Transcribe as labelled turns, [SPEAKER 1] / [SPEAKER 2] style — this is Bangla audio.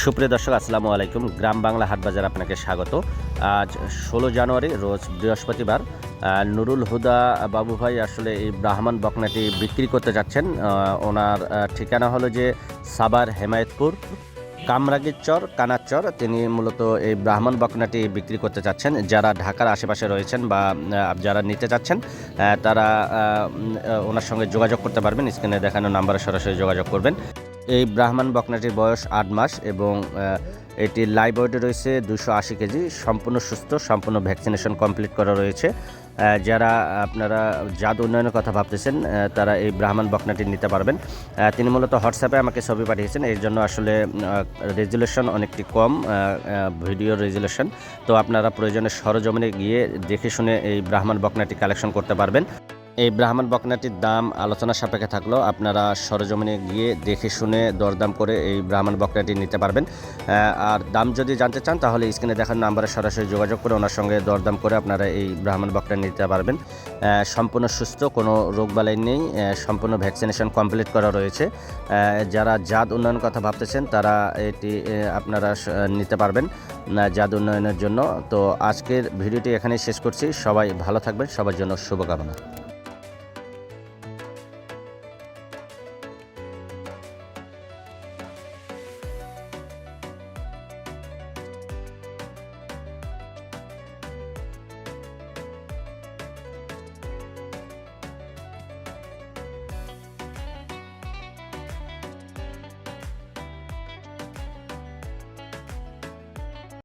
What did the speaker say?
[SPEAKER 1] সুপ্রিয় দর্শক, আসসালামু আলাইকুম। গ্রাম বাংলা হাট বাজার আপনাকে স্বাগত। আজ 16 জানুয়ারি রোজ বৃহস্পতিবার। নুরুল হুদা বাবু ভাই আসলে এই ব্রাহ্মণ বকনাটি বিক্রি করতে যাচ্ছেন। ওনার ঠিকানা হলো যে সাভার হেমায়েতপুর কামরাগীর চর কানাচর। তিনি মূলত এই ব্রাহ্মণ বকনাটি বিক্রি করতে চাচ্ছেন। যারা ঢাকার আশেপাশে রয়েছেন বা যারা নিতে চাচ্ছেন তারা ওনার সঙ্গে যোগাযোগ করতে পারবেন। স্ক্রিনে দেখানো নাম্বারে সরাসরি যোগাযোগ করবেন। এই ব্রাহ্মণ বকনাটির বয়স 8 মাস এবং এটির লাইভ ওয়েট রয়েছে 280 কেজি। সম্পূর্ণ সুস্থ, সম্পূর্ণ ভ্যাকসিনেশন কমপ্লিট করা রয়েছে। যারা আপনারা জাত উন্নয়নের কথা ভাবতেছেন তারা এই ব্রাহ্মণ বকনাটি নিতে পারবেন। তিনি মূলত হোয়াটসঅ্যাপে আমাকে ছবি পাঠিয়েছেন, এর জন্য আসলে রেজুলেশন অনেকটি কম, ভিডিও রেজুলেশন। তো আপনারা প্রয়োজনে সরজমিনে গিয়ে দেখে শুনে এই ব্রাহ্মণ বকনাটি কালেকশন করতে পারবেন। এই ব্রাহ্মণ বকনাটির দাম আলোচনা সাপেক্ষে থাকলেও আপনারা সরজমিনে গিয়ে দেখে শুনে দরদাম করে এই ব্রাহ্মণ বকনাটি নিতে পারবেন। আর দাম যদি জানতে চান তাহলে স্ক্রিনে দেখার নাম্বারে সরাসরি যোগাযোগ করে ওনার সঙ্গে দরদাম করে আপনারা এই ব্রাহ্মণ বকনা নিতে পারবেন। সম্পূর্ণ সুস্থ, কোনো রোগবালাই নেই, সম্পূর্ণ ভ্যাকসিনেশন কমপ্লিট করা রয়েছে। যারা জাত উন্নয়নের কথা ভাবতেছেন তারা এটি আপনারা নিতে পারবেন জাত উন্নয়নের জন্য। তো আজকের ভিডিওটি এখানেই শেষ করছি। সবাই ভালো থাকবেন, সবার জন্য শুভকামনা।